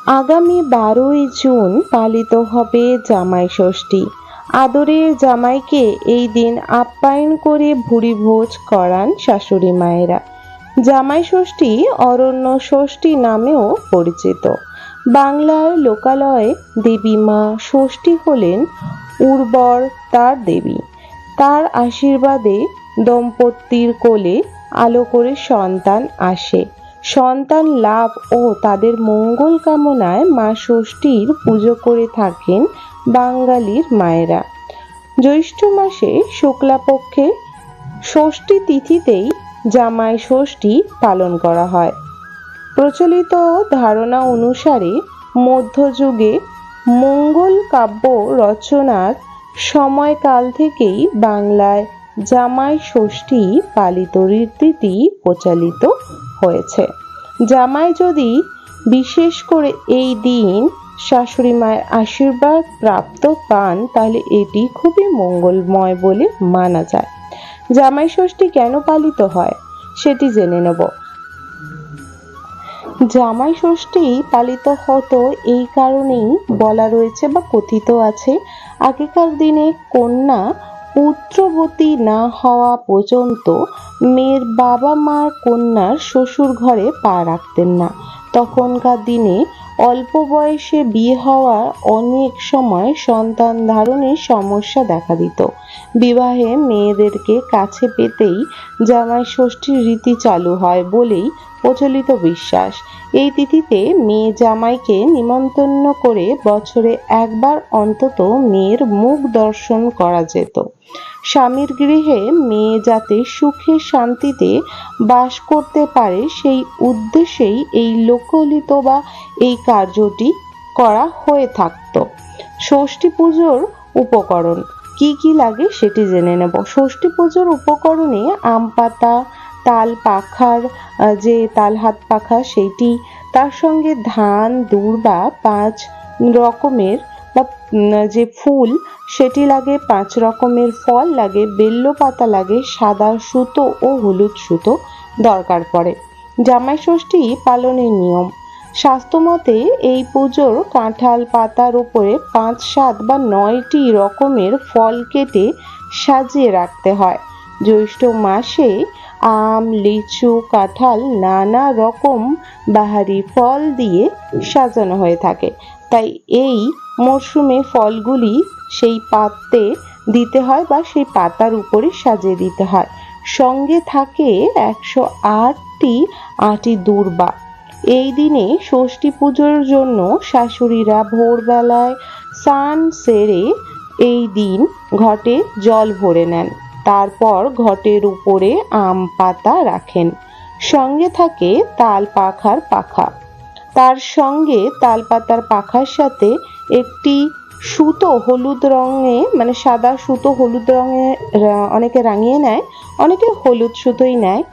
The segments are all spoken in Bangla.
আগামী 12ই জুন পালিত হবে জামাই ষষ্ঠী। আদরের জামাইকে এই দিন আপ্যায়ন করে ভুরিভোজ করান শাশুড়ি মায়েরা। জামাই ষষ্ঠী অরণ্য ষষ্ঠী নামেও পরিচিত। বাংলার লোকালয়ে দেবী মা ষষ্ঠী হলেন উর্বর তার দেবী। তার আশীর্বাদে দম্পতির কোলে আলো করে সন্তান আসে। সন্তান লাভ ও তাদের মঙ্গল কামনায় মা ষষ্ঠীর পুজো করে থাকেন বাঙালির মায়েরা। জ্যৈষ্ঠ মাসে শুক্লাপক্ষে ষষ্ঠী তিথিতেই জামাই ষষ্ঠী পালন করা হয়। প্রচলিত ধারণা অনুসারে মধ্যযুগে মঙ্গল কাব্য রচনার সময়কাল থেকেই বাংলায় জামাই ষষ্ঠী পালিত রীতি প্রচলিত হয়েছে। জামাই যদি বিশেষ করে এই দিন শাশুড়ি মায়ের আশীর্বাদ প্রাপ্ত পান তাহলে এটি খুবই মঙ্গলময় বলে মানা যায়। জামাই ষষ্ঠী কেন পালিত হয় সেটি জেনে নেব। জামাই ষষ্ঠী পালিত হতো এই কারণেই বলা রয়েছে বা কথিত আছে, আগেকার দিনে কন্যা পুত্রবতী না হওয়া পর্যন্ত মেয়ের বাবা মা কন্যার শ্বশুর ঘরে পা রাখতেন না। তখনকার দিনে অল্প বয়সে বিয়ে হওয়ার অনেক সময় সন্তান ধারণের সমস্যা দেখা দিত। বিবাহে মেয়েদেরকে কাছে পেতেই জামাই ষষ্ঠীর রীতি চালু হয় বলেই প্রচলিত বিশ্বাস। এই তিথিতে মেয়ে জামাইকে নিমন্ত্রণ করে বছরে একবার অন্তত মেয়ের মুখ দর্শন করা যেত। স্বামীর গৃহে মেয়ে যাতে সুখে শান্তিতে বাস করতে পারে সেই উদ্দেশ্যেই এই লোকলিত বা এই কার্যটি করা হয়ে থাকত। ষষ্ঠী পুজোর উপকরণ কি কি লাগে সেটি জেনে নেব। ষষ্ঠী পুজোর উপকরণে আম পাতা, তাল পাখার যে তাল হাত পাখা সেইটি, তার সঙ্গে ধান, দূর্বা, 5 রকমের বা যে ফুল সেটি লাগে, 5 রকমের ফল লাগে, বেল্ল পাতা লাগে, সাদা সুতো ও হলুদ সুতো দরকার পড়ে। জামাই ষষ্ঠী পালনের নিয়ম। শাস্ত্রমতে এই পুজোর কাঁঠাল পাতার উপরে 5, 7 বা 9টি রকমের ফল কেটে সাজিয়ে রাখতে হয়। জ্যৈষ্ঠ মাসে আম, লিচু, কাঁঠাল নানা রকম বাহারি ফল দিয়ে সাজানো হয়ে থাকে। তাই এই মরশুমে ফলগুলি সেই পাত্রে দিতে হয় বা সেই পাতার উপরে সাজিয়ে দিতে হয়। সঙ্গে থাকে 108টি আটি দূর্বা। এই দিনে ষষ্ঠী পুজোর জন্য শাশুড়িরা ভোরবেলায় স্নান সেরে এই দিন ঘটে জল ভরে নেন। তারপর ঘটের উপরে আম পাতা রাখেন। সঙ্গে থাকে তাল পাখার পাখা। তার সঙ্গে তাল পাতার পাখার সাথে একটি সুতো হলুদ রঙে, মানে সাদা সুতো হলুদ রঙে অনেকে রাঙিয়ে নেয়, অনেকে হলুদ সুতোই নেয়।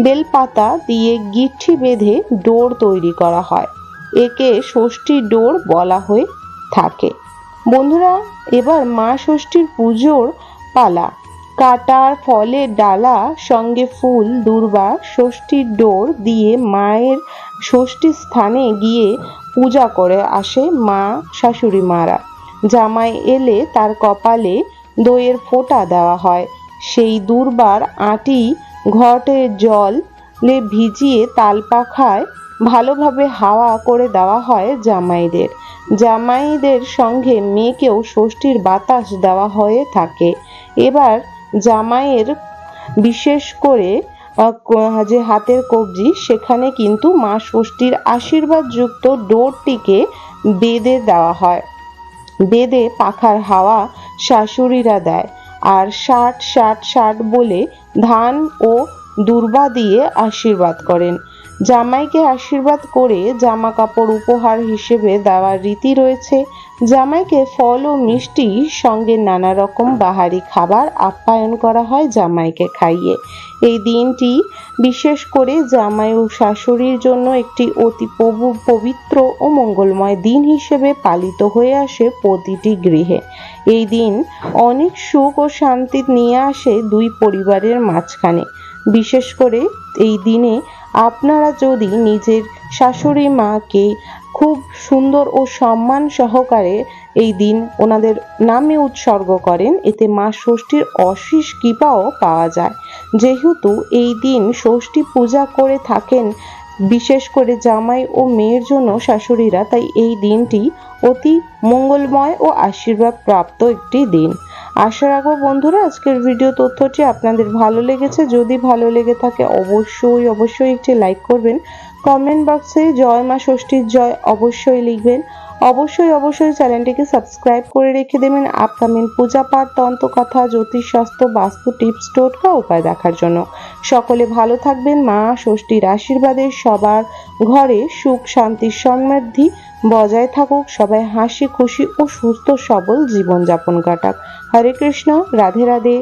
বেল পাতা দিয়ে গিঠি বেঁধে ডোর তৈরি করা হয়। একে ষষ্ঠী ডোর বলা হয়ে থাকে। বন্ধুরা, এবার মা ষষ্ঠীর পুজোর পালা। কাটার ফলের ডালা সঙ্গে ফুল, দূর্বা, ষষ্ঠীর ডোর দিয়ে মায়ের ষষ্ঠী স্থানে গিয়ে পূজা করে আসে মা শাশুড়ি মারা। জামাই এলে তার কপালে দইয়ের ফোঁটা দেওয়া হয়। সেই দূর্বার আটি ঘটের জলে ভিজিয়ে তাল পাখায় ভালোভাবে হাওয়া করে দেওয়া হয় জামাইদের। জামাইদের সঙ্গে মেয়েকেও ষষ্ঠীর বাতাস দেওয়া হয়ে থাকে। এবার জামাইয়ের বিশেষ করে যে হাতের কবজি সেখানে কিন্তু মা ষষ্ঠীর আশীর্বাদযুক্ত ডোরটিকে বেঁধে দেওয়া হয়। বেঁধে পাখার হাওয়া শাশুড়িরা দেয় আর 60 60 60 বলে ধান ও দূর্বা দিয়ে আশীর্বাদ করেন। জামাইকে আশীর্বাদ করে জামা কাপড় উপহার হিসেবে দেওয়ার রীতি রয়েছে। জামাইকে ফল ও মিষ্টি সঙ্গে নানা রকম বাহারি খাবার আপ্যায়ন করা হয় জামাইকে খাইয়ে। এই দিনটি বিশেষ করে জামাই ও শাশুড়ির জন্য একটি অতি পবিত্র ও মঙ্গলময় দিন হিসেবে পালিত হয়ে আসে প্রতিটি গৃহে। এই দিন অনেক সুখ ও শান্তি নিয়ে আসে দুই পরিবারের মাঝখানে। বিশেষ করে এই দিনে আপনারা যদি নিজের শাশুড়ি মাকে খুব সুন্দর ও সম্মান সহকারে এই দিন ওনাদের নামে উৎসর্গ করেন, এতে মা ষষ্ঠীর অশেষ কৃপাও পাওয়া যায়। যেহেতু এই দিন ষষ্ঠী পূজা করে থাকেন বিশেষ করে জামাই ও মেয়ের জন্য শাশুড়িরা, তাই এই দিনটি অতি মঙ্গলময় ও আশীর্বাদ প্রাপ্ত একটি দিন। আশা রাখবো বন্ধুরা আজকের ভিডিও তথ্যটি আপনাদের ভালো লেগেছে। যদি ভালো লেগে থাকে অবশ্যই একটি লাইক করবেন। কমেন্ট বক্সে জয় মা ষষ্ঠীর জয় অবশ্যই লিখবেন। অবশ্যই চ্যানেলটিকে সাবস্ক্রাইব করে রেখে দেবেন আপকামিং পূজা পাঠ, তন্ত্রকথা, জ্যোতিষশাস্ত্র, বাস্তু টিপস, টোটকা উপায় দেখার জন্য। সকলে ভালো থাকবেন। মা ষষ্ঠীর আশীর্বাদে সবার ঘরে সুখ শান্তি সমৃদ্ধি বজায় থাকুক। সবাই হাসি খুশি ও সুস্থ সবল জীবনযাপন কাটাক। হরে কৃষ্ণ, রাধে রাধে,